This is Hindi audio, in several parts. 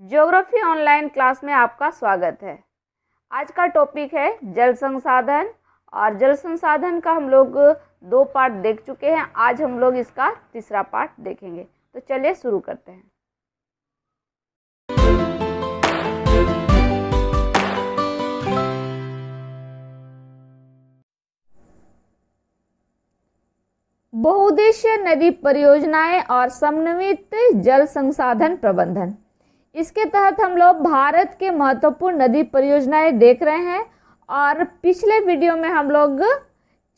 ज्योग्राफी ऑनलाइन क्लास में आपका स्वागत है। आज का टॉपिक है जल संसाधन, और जल संसाधन का हम लोग 2 पार्ट देख चुके हैं। आज हम लोग इसका तीसरा पार्ट देखेंगे। तो चलिए शुरू करते हैं। बहुउद्देशीय नदी परियोजनाएं और समन्वित जल संसाधन प्रबंधन, इसके तहत हम लोग भारत के महत्वपूर्ण नदी परियोजनाएं देख रहे हैं। और पिछले वीडियो में हम लोग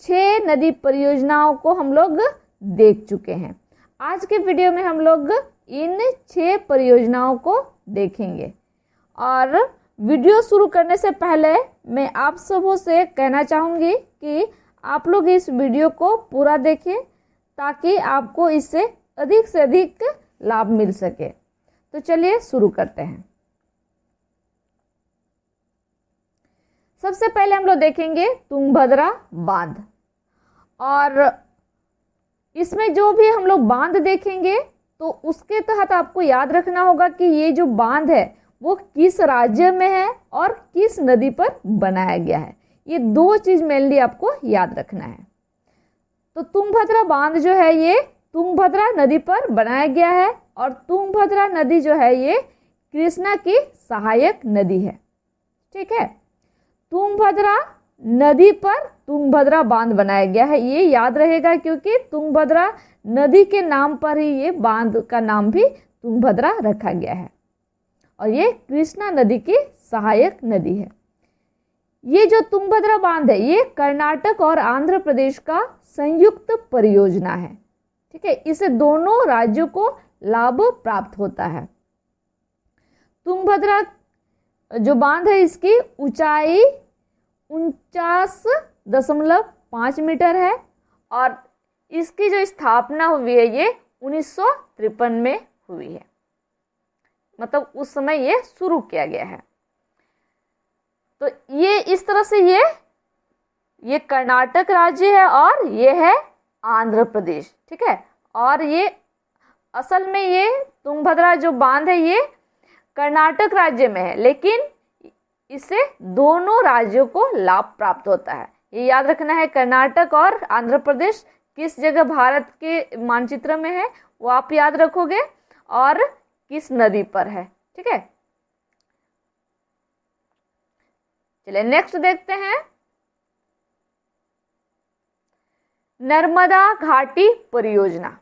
6 नदी परियोजनाओं को हम लोग देख चुके हैं। आज के वीडियो में हम लोग इन 6 परियोजनाओं को देखेंगे। और वीडियो शुरू करने से पहले मैं आप सबों से कहना चाहूँगी कि आप लोग इस वीडियो को पूरा देखें ताकि आपको इससे अधिक लाभ मिल सके। तो चलिए शुरू करते हैं। सबसे पहले हम लोग देखेंगे तुंगभद्रा बांध। और इसमें जो भी हम लोग बांध देखेंगे तो उसके तहत आपको याद रखना होगा कि ये जो बांध है वो किस राज्य में है और किस नदी पर बनाया गया है। ये 2 चीज मेनली आपको याद रखना है। तो तुंगभद्रा बांध जो है ये तुंगभद्रा नदी पर बनाया गया है, और तुंगभद्रा नदी जो है ये कृष्णा की सहायक नदी है। ठीक है, तुंगभद्रा नदी पर तुंगभद्रा बांध बनाया गया है, ये याद रहेगा, क्योंकि तुंगभद्रा नदी के नाम पर ही ये बांध का नाम भी तुंगभद्रा रखा गया है, और ये कृष्णा नदी की सहायक नदी है। ये जो तुंगभद्रा बांध है ये कर्नाटक और आंध्र प्रदेश का संयुक्त परियोजना है। ठीक है, इससे दोनों राज्यों को लाभ प्राप्त होता है। तुंगभद्रा जो बांध है इसकी ऊंचाई 49.5 मीटर है, और इसकी जो स्थापना हुई है ये 1953 में हुई है। मतलब उस समय ये शुरू किया गया है। तो ये इस तरह से ये कर्नाटक राज्य है और ये है आंध्र प्रदेश। ठीक है, और ये असल में ये तुंगभद्रा जो बांध है ये कर्नाटक राज्य में है, लेकिन इससे दोनों राज्यों को लाभ प्राप्त होता है। ये याद रखना है, कर्नाटक और आंध्र प्रदेश किस जगह भारत के मानचित्र में है वो आप याद रखोगे, और किस नदी पर है। ठीक है, चलिए नेक्स्ट देखते हैं। नर्मदा घाटी परियोजना।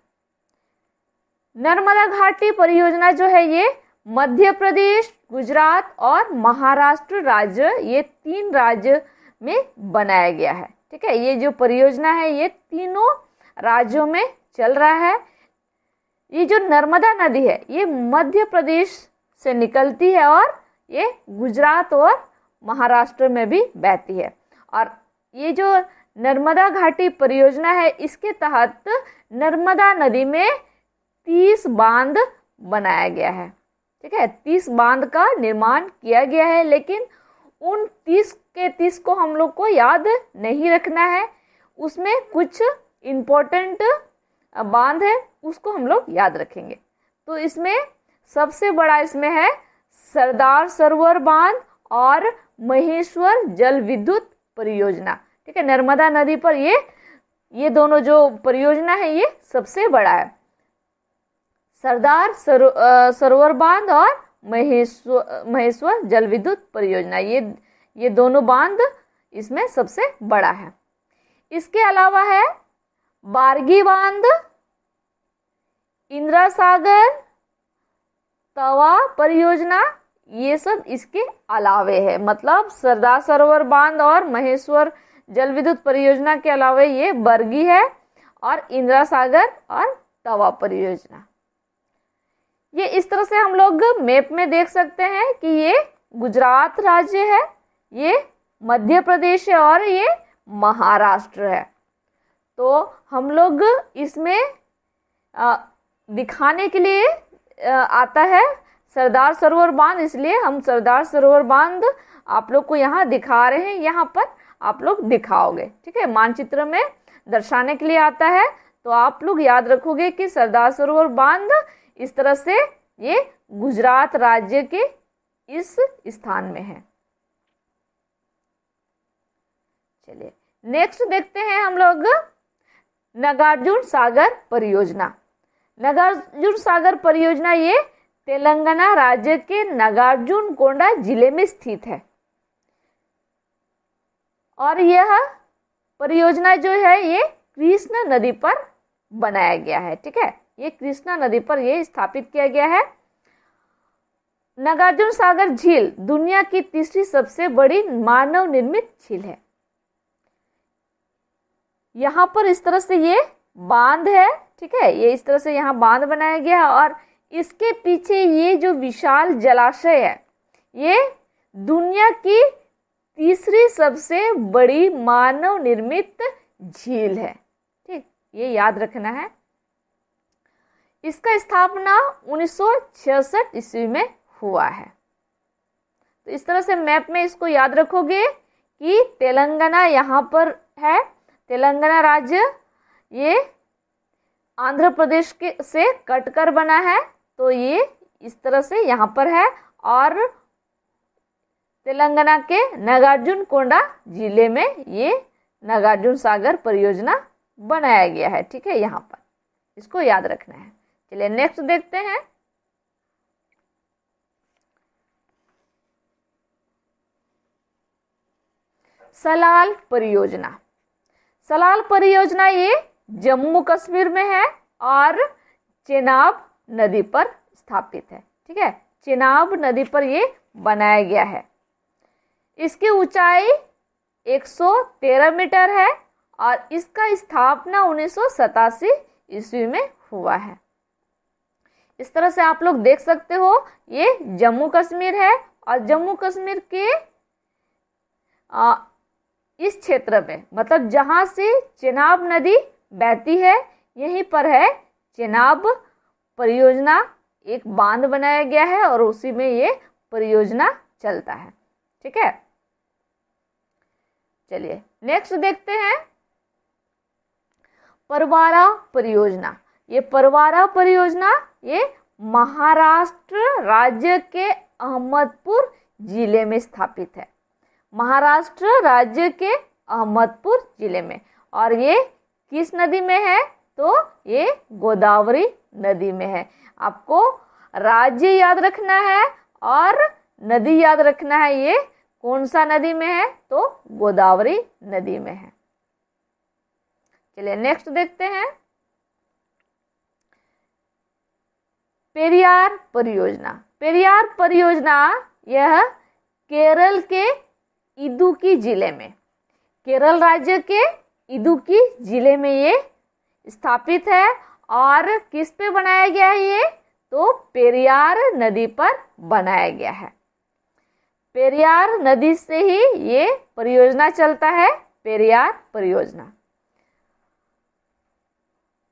नर्मदा घाटी परियोजना जो है ये मध्य प्रदेश, गुजरात और महाराष्ट्र राज्य, ये 3 राज्य में बनाया गया है। ठीक है, ये जो परियोजना है ये तीनों राज्यों में चल रहा है। ये जो नर्मदा नदी है ये मध्य प्रदेश से निकलती है, और ये गुजरात और महाराष्ट्र में भी बहती है। और ये जो नर्मदा घाटी परियोजना है इसके तहत नर्मदा नदी में 30 बांध बनाया गया है। ठीक है, 30 बांध का निर्माण किया गया है, लेकिन उन 30 के 30 को हम लोग को याद नहीं रखना है। उसमें कुछ इम्पोर्टेंट बांध है उसको हम लोग याद रखेंगे। तो इसमें सबसे बड़ा इसमें है सरदार सरोवर बांध और महेश्वर जल विद्युत परियोजना। ठीक है, नर्मदा नदी पर ये दोनों जो परियोजना है ये सबसे बड़ा है। सरदार सरोवर बांध और महेश्वर जल विद्युत परियोजना, ये दोनों बांध इसमें सबसे बड़ा है। इसके अलावा है बारगी बांध, इंदिरा सागर, तवा परियोजना, ये सब इसके अलावे है। मतलब सरदार सरोवर बांध और महेश्वर जल विद्युत परियोजना के अलावा ये बरगी है और इंदिरा सागर और तवा परियोजना। ये इस तरह से हम लोग मैप में देख सकते हैं कि ये गुजरात राज्य है, ये मध्य प्रदेश है और ये महाराष्ट्र है। तो हम लोग इसमें दिखाने के लिए आता है सरदार सरोवर बांध, इसलिए हम सरदार सरोवर बांध आप लोग को यहाँ दिखा रहे हैं, यहाँ पर आप लोग दिखाओगे। ठीक है, मानचित्र में दर्शाने के लिए आता है, तो आप लोग याद रखोगे कि सरदार सरोवर बांध इस तरह से ये गुजरात राज्य के इस स्थान में है। चलिए नेक्स्ट देखते हैं हम लोग नागार्जुन सागर परियोजना। नागार्जुन सागर परियोजना ये तेलंगाना राज्य के नागार्जुनकोंडा जिले में स्थित है और यह परियोजना जो है ये कृष्णा नदी पर बनाया गया है। ठीक है, ये कृष्णा नदी पर ये स्थापित किया गया है। नागार्जुन सागर झील दुनिया की तीसरी सबसे बड़ी मानव निर्मित झील है। यहाँ पर इस तरह से ये बांध है। ठीक है, ये इस तरह से यहाँ बांध बनाया गया है और इसके पीछे ये जो विशाल जलाशय है ये दुनिया की तीसरी सबसे बड़ी मानव निर्मित झील है। ठीक, ये याद रखना है। इसका स्थापना 1966 ईस्वी में हुआ है। तो इस तरह से मैप में इसको याद रखोगे कि तेलंगाना यहाँ पर है। तेलंगाना राज्य ये आंध्र प्रदेश के से कटकर बना है, तो ये इस तरह से यहाँ पर है और तेलंगाना के नागार्जुनकोंडा जिले में ये नागार्जुन सागर परियोजना बनाया गया है। ठीक है, यहाँ पर इसको याद रखना है। चलिए नेक्स्ट देखते हैं। सलाल परियोजना। सलाल परियोजना ये जम्मू कश्मीर में है और चेनाब नदी पर स्थापित है। ठीक है, चेनाब नदी पर ये बनाया गया है। इसकी ऊंचाई 113 मीटर है और इसका स्थापना 1987 ईस्वी में हुआ है। इस तरह से आप लोग देख सकते हो, ये जम्मू कश्मीर है और जम्मू कश्मीर के इस क्षेत्र में, मतलब जहां से चेनाब नदी बहती है, यहीं पर है चेनाब परियोजना। एक बांध बनाया गया है और उसी में ये परियोजना चलता है। ठीक है, चलिए नेक्स्ट देखते हैं परवारा परियोजना। ये परवारा परियोजना ये महाराष्ट्र राज्य के अहमदपुर जिले में स्थापित है। महाराष्ट्र राज्य के अहमदपुर जिले में, और ये किस नदी में है? तो ये गोदावरी नदी में है। आपको राज्य याद रखना है और नदी याद रखना है। ये कौन सा नदी में है? तो गोदावरी नदी में है। चलिए नेक्स्ट देखते हैं पेरियार परियोजना। पेरियार परियोजना यह केरल के इदुक्की जिले में, केरल राज्य के इदुक्की जिले में ये स्थापित है। और किस पे बनाया गया है ये? तो पेरियार नदी पर बनाया गया है। पेरियार नदी से ही ये परियोजना चलता है, पेरियार परियोजना।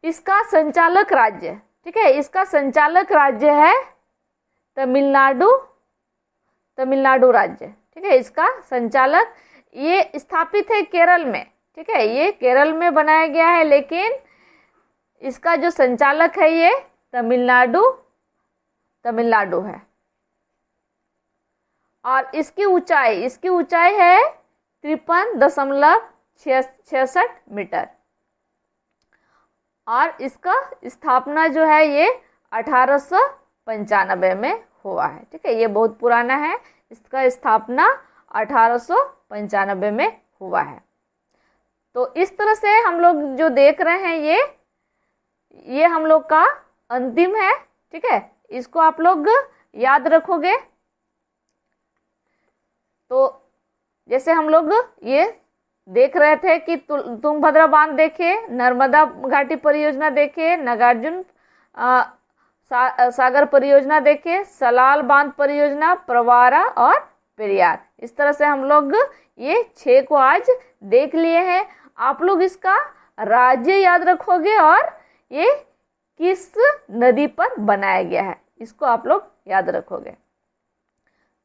इसका संचालक राज्य, ठीक है, इसका संचालक राज्य है तमिलनाडु, तमिलनाडु राज्य। ठीक है, इसका संचालक, ये स्थापित है केरल में। ठीक है, ये केरल में बनाया गया है, लेकिन इसका जो संचालक है ये तमिलनाडु है। और इसकी ऊंचाई है 53.66 मीटर। और इसका स्थापना जो है ये 1895 में हुआ है। ठीक है, ये बहुत पुराना है। इसका स्थापना 1895 में हुआ है। तो इस तरह से हम लोग जो देख रहे हैं ये हम लोग का अंतिम है। ठीक है, इसको आप लोग याद रखोगे। तो जैसे हम लोग ये देख रहे थे कि तुंगभद्रा बांध देखे, नर्मदा घाटी परियोजना देखे, नागार्जुन सागर परियोजना देखे, सलाल बांध परियोजना, प्रवारा और पेरियार। इस तरह से हम लोग ये 6 को आज देख लिए हैं। आप लोग इसका राज्य याद रखोगे और ये किस नदी पर बनाया गया है, इसको आप लोग याद रखोगे।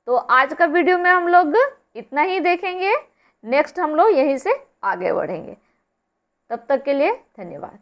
तो आज का वीडियो में हम लोग इतना ही देखेंगे। नेक्स्ट हम लोग यहीं से आगे बढ़ेंगे। तब तक के लिए धन्यवाद।